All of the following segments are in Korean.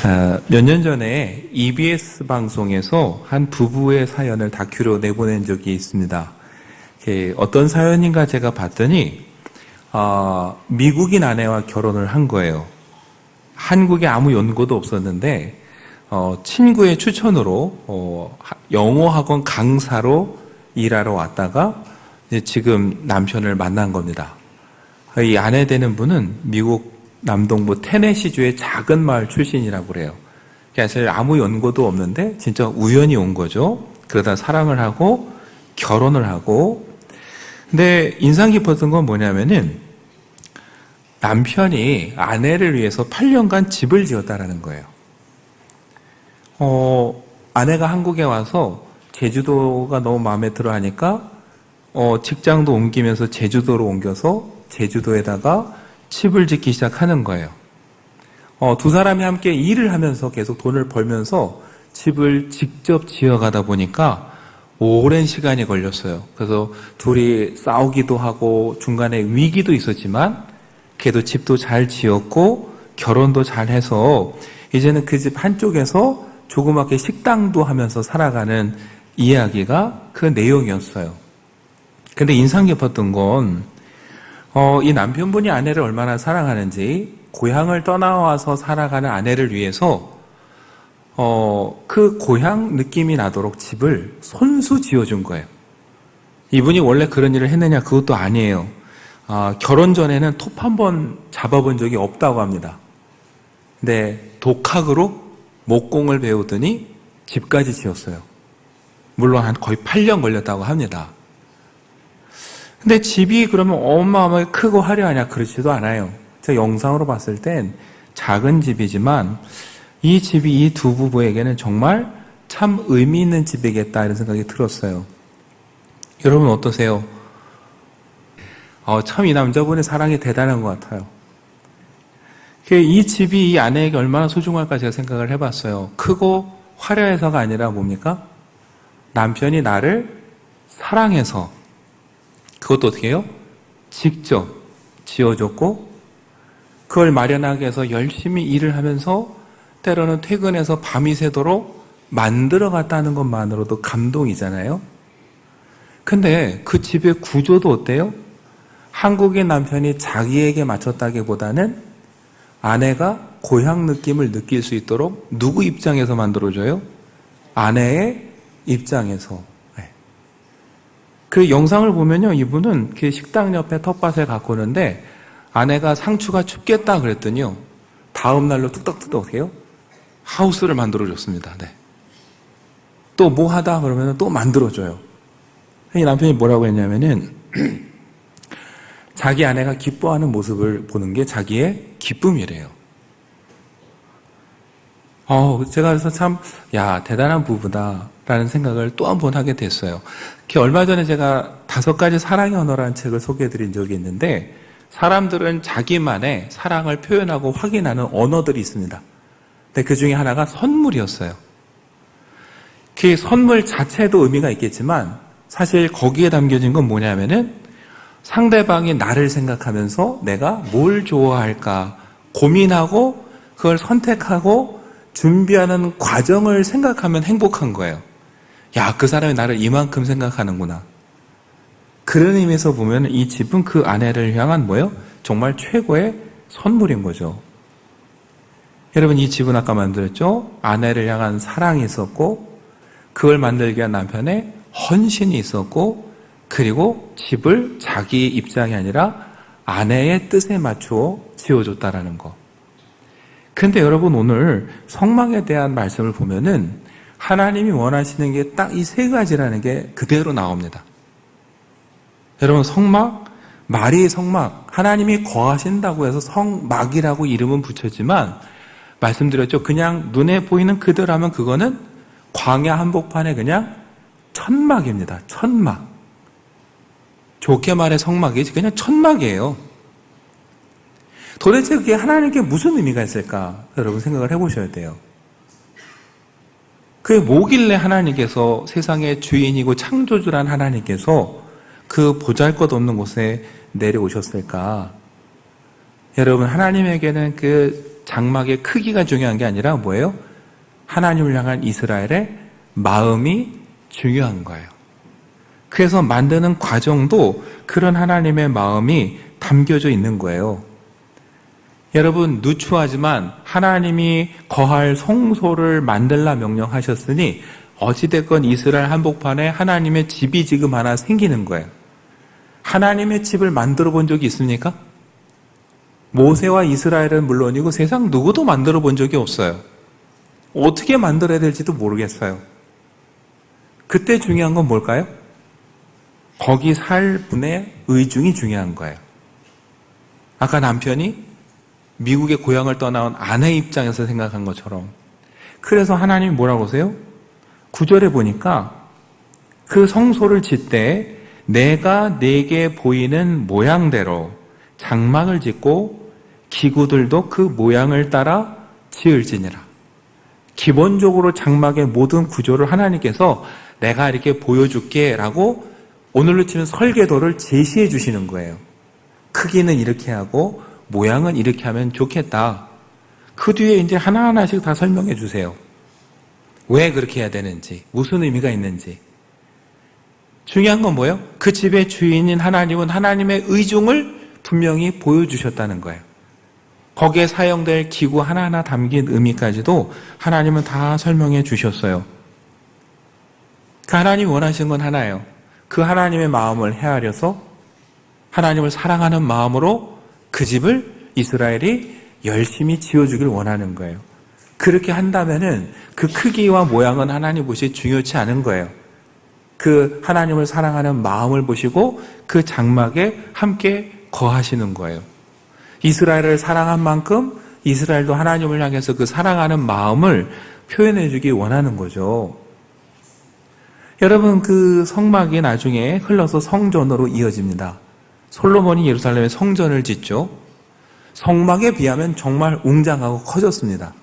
몇 년 전에 EBS 방송에서 한 부부의 사연을 다큐로 내보낸 적이 있습니다. 어떤 사연인가 제가 봤더니 미국인 아내와 결혼을 한 거예요. 한국에 아무 연고도 없었는데 친구의 추천으로 영어 학원 강사로 일하러 왔다가 지금 남편을 만난 겁니다. 이 아내 되는 분은 미국 남동부 테네시주의 작은 마을 출신이라고 그래요. 사실 아무 연고도 없는데 진짜 우연히 온 거죠. 그러다 사랑을 하고 결혼을 하고. 근데 인상 깊었던 건 뭐냐면은 남편이 아내를 위해서 8년간 집을 지었다라는 거예요. 아내가 한국에 와서 제주도가 너무 마음에 들어 하니까 직장도 옮기면서 제주도로 옮겨서 제주도에다가 집을 짓기 시작하는 거예요. 두 사람이 함께 일을 하면서 계속 돈을 벌면서 집을 직접 지어가다 보니까 오랜 시간이 걸렸어요. 그래서 둘이 싸우기도 하고 중간에 위기도 있었지만 그래도 집도 잘 지었고 결혼도 잘 해서 이제는 그 집 한쪽에서 조그맣게 식당도 하면서 살아가는 이야기가 그 내용이었어요. 근데 인상 깊었던 건 이 남편분이 아내를 얼마나 사랑하는지 고향을 떠나와서 살아가는 아내를 위해서 그 고향 느낌이 나도록 집을 손수 지어준 거예요. 이분이 원래 그런 일을 했느냐? 그것도 아니에요. 결혼 전에는 톱 한 번 잡아본 적이 없다고 합니다. 근데 독학으로 목공을 배우더니 집까지 지었어요. 물론 한 거의 8년 걸렸다고 합니다. 근데 집이 그러면 어마어마하게 크고 화려하냐? 그렇지도 않아요. 제가 영상으로 봤을 땐 작은 집이지만 이 집이 이 두 부부에게는 정말 참 의미 있는 집이겠다 이런 생각이 들었어요. 여러분 어떠세요? 참 이 남자분의 사랑이 대단한 것 같아요. 이 집이 이 아내에게 얼마나 소중할까 제가 생각을 해봤어요. 크고 화려해서가 아니라 뭡니까? 남편이 나를 사랑해서 그것도 어떻게 해요? 직접 지어줬고 그걸 마련하기 위해서 열심히 일을 하면서 때로는 퇴근해서 밤이 새도록 만들어갔다는 것만으로도 감동이잖아요. 근데 그 집의 구조도 어때요? 한국인 남편이 자기에게 맞췄다기보다는 아내가 고향 느낌을 느낄 수 있도록 누구 입장에서 만들어줘요? 아내의 입장에서. 그 영상을 보면요, 이분은 그 식당 옆에 텃밭을 갖고 오는데 아내가 상추가 춥겠다 그랬더니요, 다음 날로 뚝딱뚝딱 해요. 하우스를 만들어줬습니다. 네. 또 뭐 하다 그러면 또 만들어줘요. 이 남편이 뭐라고 했냐면은 자기 아내가 기뻐하는 모습을 보는 게 자기의 기쁨이래요. 제가 그래서 참, 대단한 부부다라는 생각을 또 한 번 하게 됐어요. 얼마 전에 제가 5가지 사랑의 언어라는 책을 소개해드린 적이 있는데, 사람들은 자기만의 사랑을 표현하고 확인하는 언어들이 있습니다. 근데 그 중에 하나가 선물이었어요. 그 선물 자체도 의미가 있겠지만, 사실 거기에 담겨진 건 뭐냐면은, 상대방이 나를 생각하면서 내가 뭘 좋아할까 고민하고 그걸 선택하고 준비하는 과정을 생각하면 행복한 거예요. 그 사람이 나를 이만큼 생각하는구나. 그런 의미에서 보면 이 집은 그 아내를 향한 뭐예요? 정말 최고의 선물인 거죠. 여러분 이 집은 아까 만들었죠? 아내를 향한 사랑이 있었고 그걸 만들기 위한 남편의 헌신이 있었고 그리고 집을 자기 입장이 아니라 아내의 뜻에 맞추어 지어줬다라는 거. 근데 여러분 오늘 성막에 대한 말씀을 보면은 하나님이 원하시는 게 딱 이 3가지라는 게 그대로 나옵니다. 여러분 성막, 마리의 성막, 하나님이 거하신다고 해서 성막이라고 이름은 붙였지만 말씀드렸죠. 그냥 눈에 보이는 그대로 하면 그거는 광야 한복판에 그냥 천막입니다. 천막. 좋게 말해 성막이지 그냥 천막이에요. 도대체 그게 하나님께 무슨 의미가 있을까? 여러분 생각을 해보셔야 돼요. 그게 뭐길래 하나님께서 세상의 주인이고 창조주란 하나님께서 그 보잘것없는 곳에 내려오셨을까? 여러분 하나님에게는 그 장막의 크기가 중요한 게 아니라 뭐예요? 하나님을 향한 이스라엘의 마음이 중요한 거예요. 그래서 만드는 과정도 그런 하나님의 마음이 담겨져 있는 거예요. 여러분, 누추하지만 하나님이 거할 성소를 만들라 명령하셨으니 어찌됐건 이스라엘 한복판에 하나님의 집이 지금 하나 생기는 거예요. 하나님의 집을 만들어 본 적이 있습니까? 모세와 이스라엘은 물론이고 세상 누구도 만들어 본 적이 없어요. 어떻게 만들어야 될지도 모르겠어요. 그때 중요한 건 뭘까요? 거기 살 분의 의중이 중요한 거예요. 아까 남편이 미국의 고향을 떠나온 아내 입장에서 생각한 것처럼. 그래서 하나님이 뭐라고 하세요? 9절에 보니까 그 성소를 짓되 내가 내게 보이는 모양대로 장막을 짓고 기구들도 그 모양을 따라 지을지니라. 기본적으로 장막의 모든 구조를 하나님께서 내가 이렇게 보여줄게 라고 오늘로 치면 설계도를 제시해 주시는 거예요. 크기는 이렇게 하고 모양은 이렇게 하면 좋겠다. 그 뒤에 이제 하나하나씩 다 설명해 주세요. 왜 그렇게 해야 되는지, 무슨 의미가 있는지. 중요한 건 뭐예요? 그 집의 주인인 하나님은 하나님의 의중을 분명히 보여주셨다는 거예요. 거기에 사용될 기구 하나하나 담긴 의미까지도 하나님은 다 설명해 주셨어요. 그 하나님이 원하시는 건 하나예요. 그 하나님의 마음을 헤아려서 하나님을 사랑하는 마음으로 그 집을 이스라엘이 열심히 지어주길 원하는 거예요. 그렇게 한다면은 그 크기와 모양은 하나님 보시기에 중요치 않은 거예요. 그 하나님을 사랑하는 마음을 보시고 그 장막에 함께 거하시는 거예요. 이스라엘을 사랑한 만큼 이스라엘도 하나님을 향해서 그 사랑하는 마음을 표현해 주기 원하는 거죠. 여러분, 그 성막이 나중에 흘러서 성전으로 이어집니다. 솔로몬이 예루살렘에 성전을 짓죠. 성막에 비하면 정말 웅장하고 커졌습니다.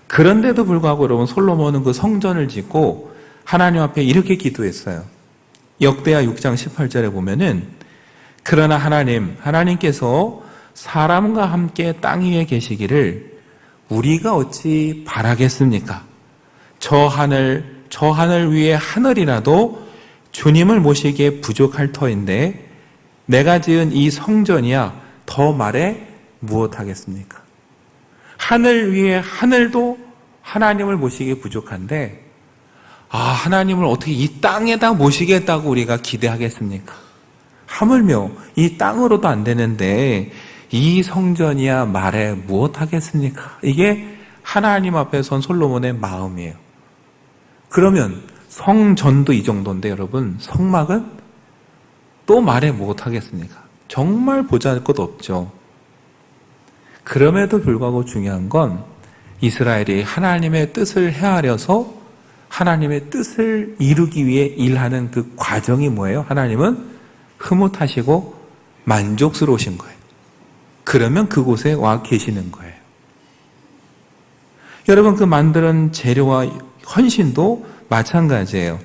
그런데도 불구하고 여러분, 솔로몬은 그 성전을 짓고 하나님 앞에 이렇게 기도했어요. 역대하 6장 18절에 보면은 그러나 하나님께서 사람과 함께 땅 위에 계시기를 우리가 어찌 바라겠습니까? 저 하늘 위에 하늘이라도 주님을 모시기에 부족할 터인데 내가 지은 이 성전이야 더 말해 무엇하겠습니까? 하늘 위에 하늘도 하나님을 모시기에 부족한데 하나님을 어떻게 이 땅에다 모시겠다고 우리가 기대하겠습니까? 하물며 이 땅으로도 안 되는데 이 성전이야 말해 무엇하겠습니까? 이게 하나님 앞에 선 솔로몬의 마음이에요. 그러면 성전도 이 정도인데 여러분, 성막은 또 말해 무엇하겠습니까? 정말 보잘것 없죠. 그럼에도 불구하고 중요한 건 이스라엘이 하나님의 뜻을 헤아려서 하나님의 뜻을 이루기 위해 일하는 그 과정이 뭐예요? 하나님은 흐뭇하시고 만족스러우신 거예요. 그러면 그곳에 와 계시는 거예요. 여러분, 그 만드는 재료와 헌신도 마찬가지예요.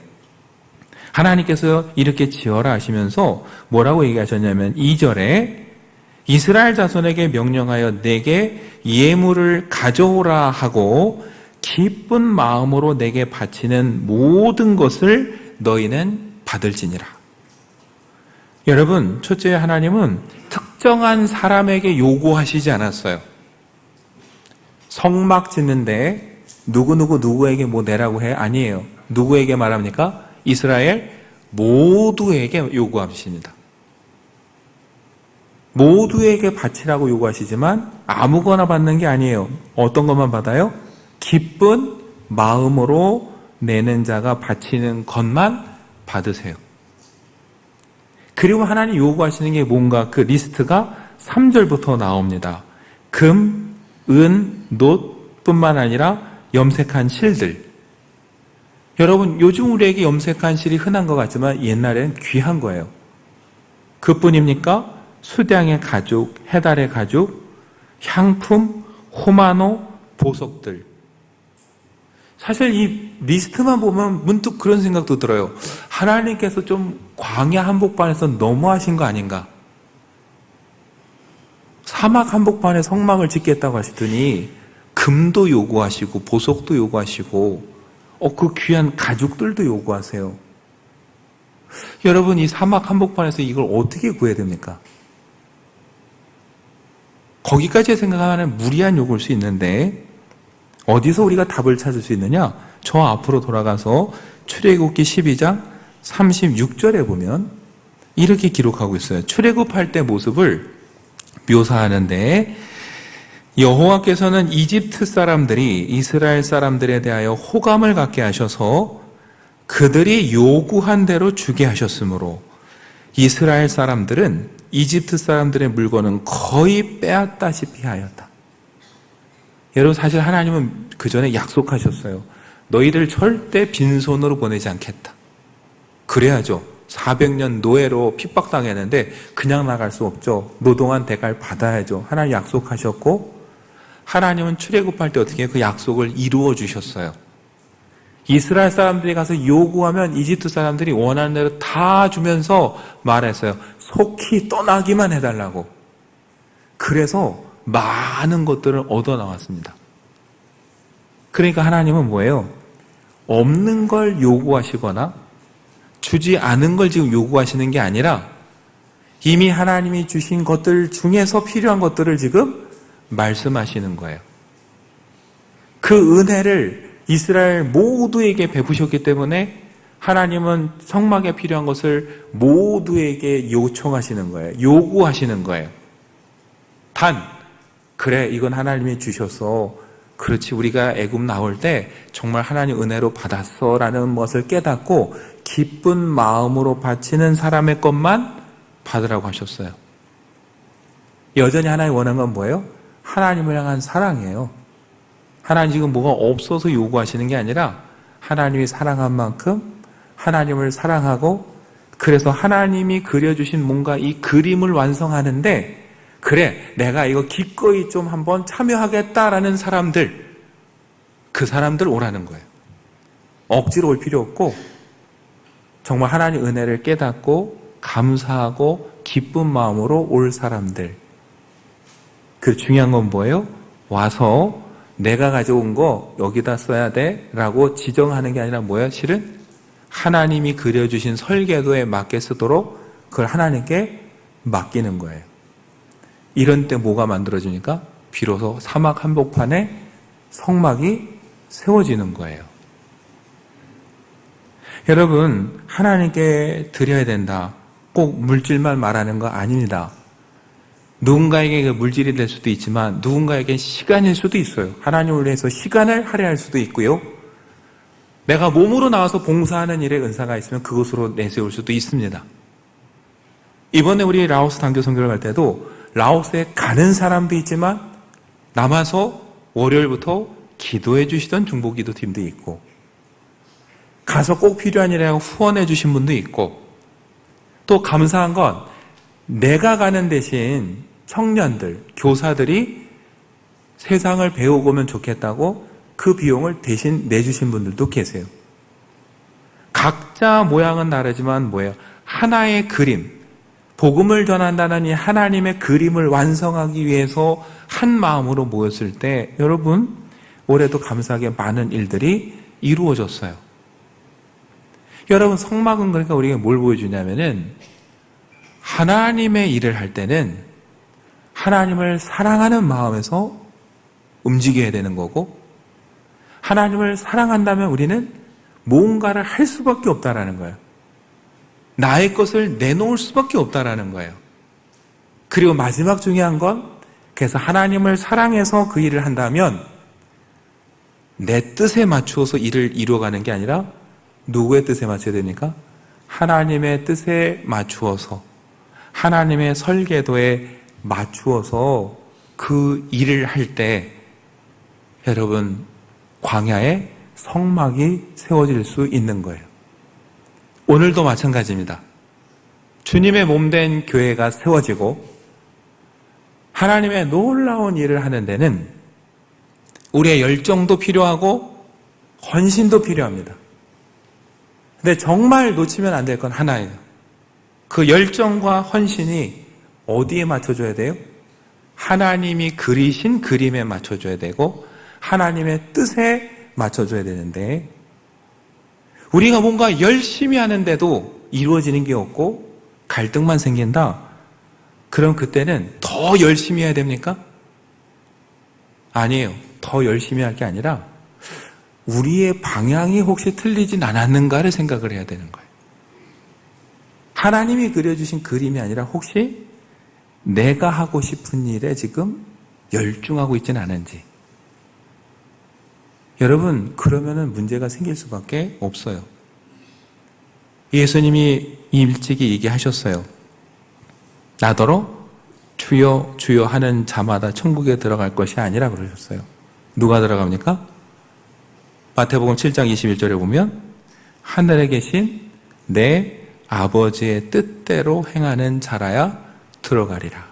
하나님께서 이렇게 지어라 하시면서 뭐라고 얘기하셨냐면 2절에 이스라엘 자손에게 명령하여 내게 예물을 가져오라 하고 기쁜 마음으로 내게 바치는 모든 것을 너희는 받을지니라. 여러분, 첫째, 하나님은 특정한 사람에게 요구하시지 않았어요. 성막 짓는데 누구에게 뭐 내라고 해? 아니에요. 누구에게 말합니까? 이스라엘 모두에게 요구하십니다. 모두에게 바치라고 요구하시지만 아무거나 받는 게 아니에요. 어떤 것만 받아요? 기쁜 마음으로 내는 자가 바치는 것만 받으세요. 그리고 하나님 요구하시는 게 뭔가 그 리스트가 3절부터 나옵니다. 금, 은, 놋 뿐만 아니라 염색한 실들. 여러분, 요즘 우리에게 염색한 실이 흔한 것 같지만 옛날에는 귀한 거예요. 그뿐입니까? 수량의 가죽, 해달의 가죽, 향품, 호마노, 보석들. 사실 이 리스트만 보면 문득 그런 생각도 들어요. 하나님께서 좀 광야 한복판에서 너무하신 거 아닌가? 사막 한복판에 성막을 짓겠다고 하시더니 금도 요구하시고 보석도 요구하시고 그 귀한 가죽들도 요구하세요. 여러분, 이 사막 한복판에서 이걸 어떻게 구해야 됩니까? 거기까지 생각하면 무리한 요구일 수 있는데 어디서 우리가 답을 찾을 수 있느냐? 저 앞으로 돌아가서 출애굽기 12장 36절에 보면 이렇게 기록하고 있어요. 출애굽할 때 모습을 묘사하는데 여호와께서는 이집트 사람들이 이스라엘 사람들에 대하여 호감을 갖게 하셔서 그들이 요구한 대로 주게 하셨으므로 이스라엘 사람들은 이집트 사람들의 물건은 거의 빼앗다시피 하였다. 여러분, 사실 하나님은 그 전에 약속하셨어요. 너희들 절대 빈손으로 보내지 않겠다. 그래야죠. 400년 노예로 핍박당했는데 그냥 나갈 수 없죠. 노동한 대가를 받아야죠. 하나님 약속하셨고 하나님은 출애굽할 때 어떻게 그 약속을 이루어 주셨어요. 이스라엘 사람들이 가서 요구하면 이집트 사람들이 원하는 대로 다 주면서 말했어요. 속히 떠나기만 해달라고. 그래서 많은 것들을 얻어 나왔습니다. 그러니까 하나님은 뭐예요? 없는 걸 요구하시거나 주지 않은 걸 지금 요구하시는 게 아니라 이미 하나님이 주신 것들 중에서 필요한 것들을 지금 말씀하시는 거예요. 그 은혜를 이스라엘 모두에게 베푸셨기 때문에 하나님은 성막에 필요한 것을 모두에게 요청하시는 거예요. 요구하시는 거예요. 단, 그래, 이건 하나님이 주셔서 그렇지, 우리가 애굽 나올 때 정말 하나님 은혜로 받았어 라는 것을 깨닫고 기쁜 마음으로 바치는 사람의 것만 받으라고 하셨어요. 여전히 하나님 원하는 건 뭐예요? 하나님을 향한 사랑이에요. 하나님 지금 뭐가 없어서 요구하시는 게 아니라 하나님이 사랑한 만큼 하나님을 사랑하고 그래서 하나님이 그려주신 뭔가 이 그림을 완성하는데 그래, 내가 이거 기꺼이 좀 한번 참여하겠다라는 사람들, 그 사람들 오라는 거예요. 억지로 올 필요 없고 정말 하나님 은혜를 깨닫고 감사하고 기쁜 마음으로 올 사람들. 그 중요한 건 뭐예요? 와서 내가 가져온 거 여기다 써야 돼 라고 지정하는 게 아니라 뭐예요? 실은 하나님이 그려주신 설계도에 맞게 쓰도록 그걸 하나님께 맡기는 거예요. 이런 때 뭐가 만들어지니까 비로소 사막 한복판에 성막이 세워지는 거예요. 여러분, 하나님께 드려야 된다. 꼭 물질만 말하는 거 아닙니다. 누군가에게 그 물질이 될 수도 있지만 누군가에게 시간일 수도 있어요. 하나님을 위해서 시간을 할애할 수도 있고요. 내가 몸으로 나와서 봉사하는 일에 은사가 있으면 그것으로 내세울 수도 있습니다. 이번에 우리 라오스 단교 선교를 갈 때도 라오스에 가는 사람도 있지만 남아서 월요일부터 기도해 주시던 중보기도 팀도 있고 가서 꼭 필요한 일에 후원해 주신 분도 있고 또 감사한 건 내가 가는 대신 청년들, 교사들이 세상을 배워보면 좋겠다고 그 비용을 대신 내주신 분들도 계세요. 각자 모양은 다르지만 뭐예요? 하나의 그림, 복음을 전한다는 이 하나님의 그림을 완성하기 위해서 한 마음으로 모였을 때 여러분, 올해도 감사하게 많은 일들이 이루어졌어요. 여러분, 성막은 그러니까 우리가 뭘 보여주냐면은 하나님의 일을 할 때는 하나님을 사랑하는 마음에서 움직여야 되는 거고 하나님을 사랑한다면 우리는 뭔가를 할 수밖에 없다라는 거예요. 나의 것을 내놓을 수밖에 없다라는 거예요. 그리고 마지막 중요한 건 그래서 하나님을 사랑해서 그 일을 한다면 내 뜻에 맞추어서 일을 이루어가는 게 아니라 누구의 뜻에 맞춰야 되니까? 하나님의 뜻에 맞추어서 하나님의 설계도에 맞추어서 그 일을 할 때 여러분 광야에 성막이 세워질 수 있는 거예요. 오늘도 마찬가지입니다. 주님의 몸된 교회가 세워지고 하나님의 놀라운 일을 하는 데는 우리의 열정도 필요하고 헌신도 필요합니다. 근데 정말 놓치면 안 될 건 하나예요. 그 열정과 헌신이 어디에 맞춰줘야 돼요? 하나님이 그리신 그림에 맞춰줘야 되고 하나님의 뜻에 맞춰줘야 되는데 우리가 뭔가 열심히 하는데도 이루어지는 게 없고 갈등만 생긴다? 그럼 그때는 더 열심히 해야 됩니까? 아니에요. 더 열심히 할 게 아니라 우리의 방향이 혹시 틀리진 않았는가를 생각을 해야 되는 거예요. 하나님이 그려주신 그림이 아니라 혹시 내가 하고 싶은 일에 지금 열중하고 있지는 않은지. 여러분, 그러면은 문제가 생길 수밖에 없어요. 예수님이 일찍이 얘기하셨어요. 나더러 주여 주여 하는 자마다 천국에 들어갈 것이 아니라 그러셨어요. 누가 들어갑니까? 마태복음 7장 21절에 보면 하늘에 계신 내 아버지의 뜻대로 행하는 자라야 들어가리라.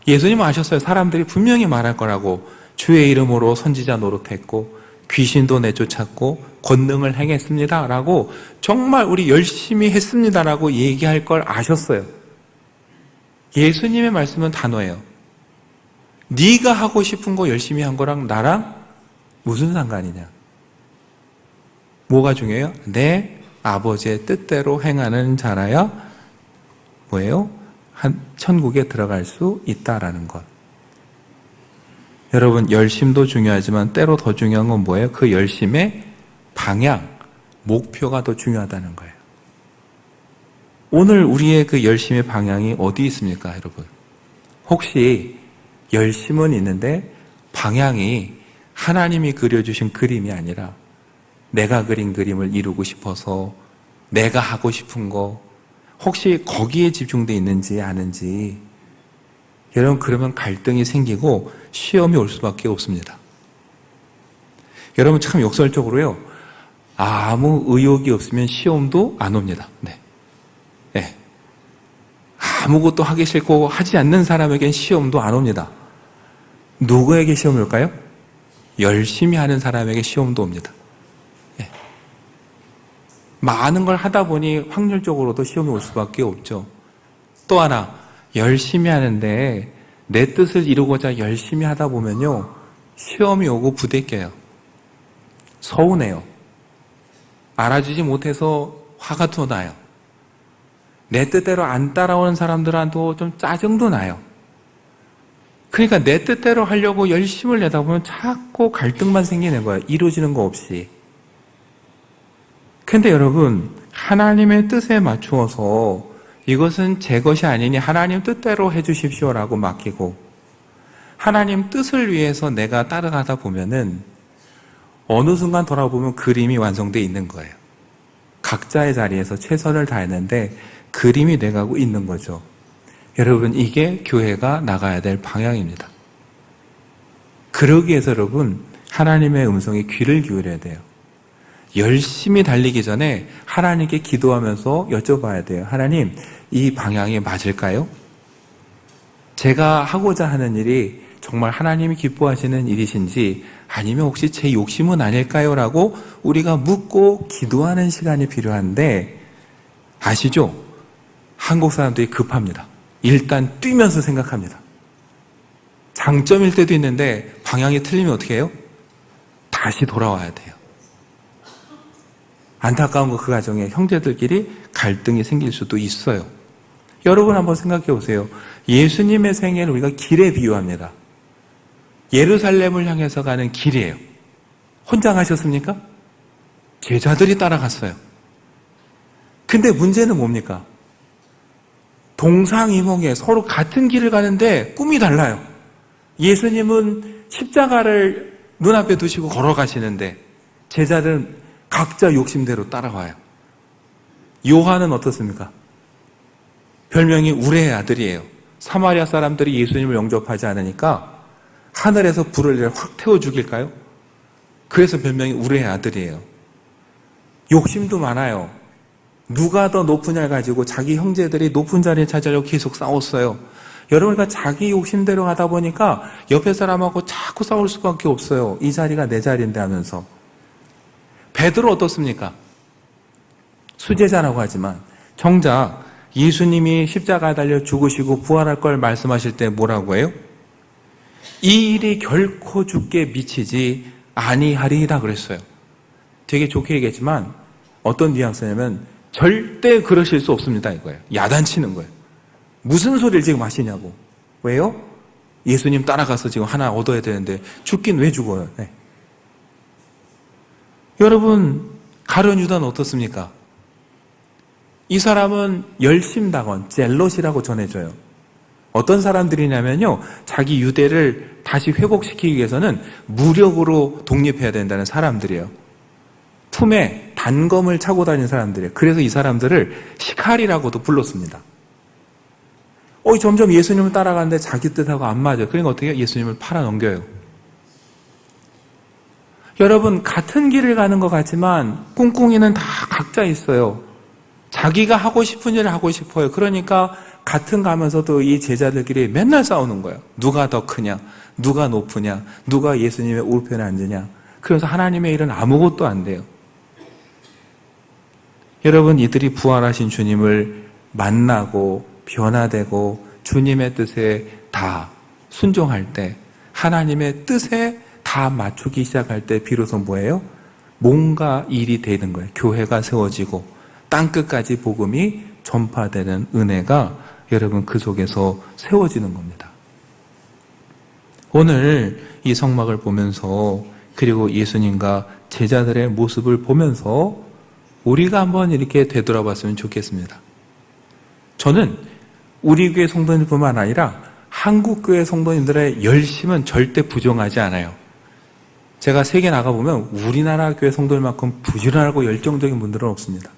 예수님은 아셨어요. 사람들이 분명히 말할 거라고. 주의 이름으로 선지자 노릇했고 귀신도 내쫓았고 권능을 행했습니다 라고 정말 우리 열심히 했습니다라고 얘기할 걸 아셨어요. 예수님의 말씀은 단호해요. 네가 하고 싶은 거 열심히 한 거랑 나랑 무슨 상관이냐. 뭐가 중요해요? 내 아버지의 뜻대로 행하는 자라야 뭐예요? 천국에 들어갈 수 있다라는 것. 여러분, 열심도 중요하지만 때로 더 중요한 건 뭐예요? 그 열심의 방향, 목표가 더 중요하다는 거예요. 오늘 우리의 그 열심의 방향이 어디 있습니까, 여러분? 혹시 열심은 있는데 방향이 하나님이 그려주신 그림이 아니라 내가 그린 그림을 이루고 싶어서 내가 하고 싶은 거 혹시 거기에 집중되어 있는지 아는지. 여러분, 그러면 갈등이 생기고 시험이 올 수밖에 없습니다. 여러분, 참 역설적으로요, 아무 의욕이 없으면 시험도 안 옵니다. 네. 네. 아무것도 하기 싫고 하지 않는 사람에겐 시험도 안 옵니다. 누구에게 시험이 올까요? 열심히 하는 사람에게 시험도 옵니다. 네. 많은 걸 하다 보니 확률적으로도 시험이 올 수밖에 없죠. 또 하나, 열심히 하는데 내 뜻을 이루고자 열심히 하다 보면요, 시험이 오고 부대껴요. 서운해요. 알아주지 못해서 화가 또 나요. 내 뜻대로 안 따라오는 사람들한테도 좀 짜증도 나요. 그러니까 내 뜻대로 하려고 열심을 내다 보면 자꾸 갈등만 생기는 거예요. 이루어지는 거 없이. 근데 여러분, 하나님의 뜻에 맞추어서 이것은 제 것이 아니니 하나님 뜻대로 해주십시오라고 맡기고 하나님 뜻을 위해서 내가 따라가다 보면은 어느 순간 돌아보면 그림이 완성되어 있는 거예요. 각자의 자리에서 최선을 다했는데 그림이 돼가고 있는 거죠. 여러분, 이게 교회가 나가야 될 방향입니다. 그러기 위해서 여러분, 하나님의 음성에 귀를 기울여야 돼요. 열심히 달리기 전에 하나님께 기도하면서 여쭤봐야 돼요. 하나님, 이 방향이 맞을까요? 제가 하고자 하는 일이 정말 하나님이 기뻐하시는 일이신지 아니면 혹시 제 욕심은 아닐까요? 라고 우리가 묻고 기도하는 시간이 필요한데, 아시죠? 한국 사람들이 급합니다. 일단 뛰면서 생각합니다. 장점일 때도 있는데 방향이 틀리면 어떻게 해요? 다시 돌아와야 돼요. 안타까운 거, 그 가정에 형제들끼리 갈등이 생길 수도 있어요. 여러분 한번 생각해 보세요. 예수님의 생애를 우리가 길에 비유합니다. 예루살렘을 향해서 가는 길이에요. 혼자 가셨습니까? 제자들이 따라갔어요. 근데 문제는 뭡니까? 동상이몽에 서로 같은 길을 가는데 꿈이 달라요. 예수님은 십자가를 눈앞에 두시고 걸어가시는데 제자들은 각자 욕심대로 따라와요. 요한은 어떻습니까? 별명이 우레의 아들이에요. 사마리아 사람들이 예수님을 영접하지 않으니까 하늘에서 불을 내려 확 태워 죽일까요? 그래서 별명이 우레의 아들이에요. 욕심도 많아요. 누가 더 높으냐를 가지고 자기 형제들이 높은 자리에 찾으려고 계속 싸웠어요. 여러분과 자기 욕심대로 하다 보니까 옆에 사람하고 자꾸 싸울 수밖에 없어요. 이 자리가 내 자리인데 하면서. 베드로 어떻습니까? 수제자라고 하지만 정작 예수님이 십자가에 달려 죽으시고 부활할 걸 말씀하실 때 뭐라고 해요? 이 일이 결코 죽게 미치지 아니하리이다 그랬어요. 되게 좋게 얘기했지만 어떤 뉘앙스냐면 절대 그러실 수 없습니다 이거예요. 야단치는 거예요. 무슨 소리를 지금 하시냐고. 왜요? 예수님 따라가서 지금 하나 얻어야 되는데 죽긴 왜 죽어요? 네. 여러분, 가룟 유다는 어떻습니까? 이 사람은 열심당원, 젤롯이라고 전해져요. 어떤 사람들이냐면요, 자기 유대를 다시 회복시키기 위해서는 무력으로 독립해야 된다는 사람들이에요. 품에 단검을 차고 다니는 사람들이에요. 그래서 이 사람들을 시칼이라고도 불렀습니다. 점점 예수님을 따라가는데 자기 뜻하고 안 맞아요. 그러니까 어떻게 해요? 예수님을 팔아넘겨요. 여러분, 같은 길을 가는 것 같지만 꿍꿍이는 다 각자 있어요. 자기가 하고 싶은 일을 하고 싶어요. 그러니까 같은 가면서도 이 제자들끼리 맨날 싸우는 거예요. 누가 더 크냐? 누가 높으냐? 누가 예수님의 우편에 앉으냐? 그래서 하나님의 일은 아무것도 안 돼요. 여러분, 이들이 부활하신 주님을 만나고 변화되고 주님의 뜻에 다 순종할 때, 하나님의 뜻에 다 맞추기 시작할 때 비로소 뭐예요? 뭔가 일이 되는 거예요. 교회가 세워지고 땅끝까지 복음이 전파되는 은혜가 여러분 그 속에서 세워지는 겁니다. 오늘 이 성막을 보면서 그리고 예수님과 제자들의 모습을 보면서 우리가 한번 이렇게 되돌아봤으면 좋겠습니다. 저는 우리 교회 성도님뿐만 아니라 한국 교회 성도님들의 열심은 절대 부정하지 않아요. 제가 세계 나가보면 우리나라 교회 성도들만큼 부지런하고 열정적인 분들은 없습니다.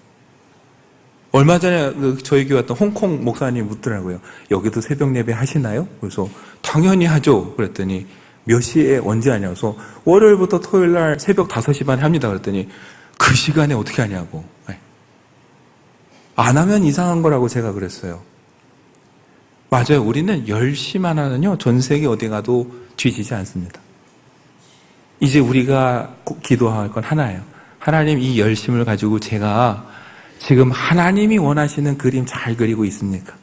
얼마 전에 저희 교회 왔던 홍콩 목사님이 묻더라고요. 여기도 새벽 예배 하시나요? 그래서 당연히 하죠. 그랬더니 몇 시에 언제 하냐고. 그래서 월요일부터 토요일 날 새벽 5시 반에 합니다. 그랬더니 그 시간에 어떻게 하냐고. 안 하면 이상한 거라고 제가 그랬어요. 맞아요. 우리는 열심 하나는요, 전 세계 어디 가도 뒤지지 않습니다. 이제 우리가 기도할 건 하나예요. 하나님, 이 열심을 가지고 제가 지금 하나님이 원하시는 그림 잘 그리고 있습니까?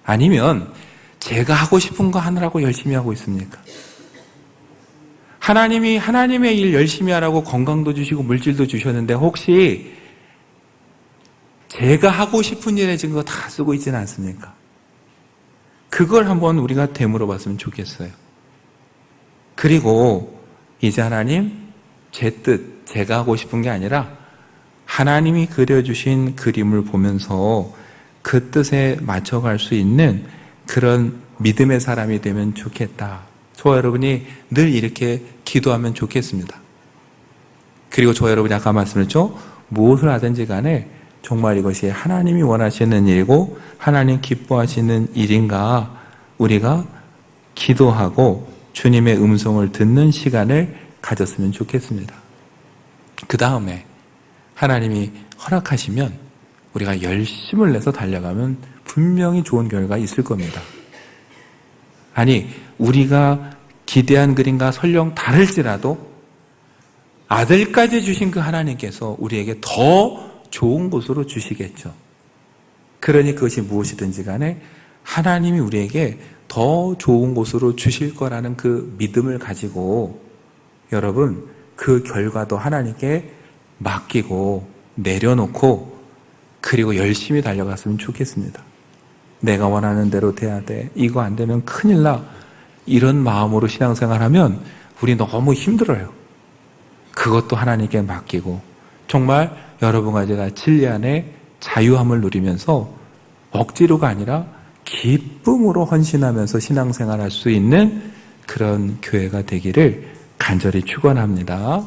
아니면 제가 하고 싶은 거 하느라고 열심히 하고 있습니까? 하나님이 하나님의 일 열심히 하라고 건강도 주시고 물질도 주셨는데 혹시 제가 하고 싶은 일에 지금 그거 다 쓰고 있지는 않습니까? 그걸 한번 우리가 되물어 봤으면 좋겠어요. 그리고 이제 하나님, 제 뜻, 제가 하고 싶은 게 아니라 하나님이 그려주신 그림을 보면서 그 뜻에 맞춰갈 수 있는 그런 믿음의 사람이 되면 좋겠다. 저와 여러분이 늘 이렇게 기도하면 좋겠습니다. 그리고 저와 여러분이 아까 말씀드렸죠? 무엇을 하든지 간에 정말 이것이 하나님이 원하시는 일이고 하나님 기뻐하시는 일인가 우리가 기도하고 주님의 음성을 듣는 시간을 가졌으면 좋겠습니다. 그 다음에 하나님이 허락하시면 우리가 열심을 내서 달려가면 분명히 좋은 결과가 있을 겁니다. 아니, 우리가 기대한 그림과 설령 다를지라도 아들까지 주신 그 하나님께서 우리에게 더 좋은 곳으로 주시겠죠. 그러니 그것이 무엇이든지 간에 하나님이 우리에게 더 좋은 곳으로 주실 거라는 그 믿음을 가지고 여러분 그 결과도 하나님께 맡기고 내려놓고 그리고 열심히 달려갔으면 좋겠습니다. 내가 원하는 대로 돼야 돼. 이거 안 되면 큰일 나. 이런 마음으로 신앙생활하면 우리 너무 힘들어요. 그것도 하나님께 맡기고 정말 여러분과 제가 진리 안에 자유함을 누리면서 억지로가 아니라 기쁨으로 헌신하면서 신앙생활할 수 있는 그런 교회가 되기를 간절히 축원합니다.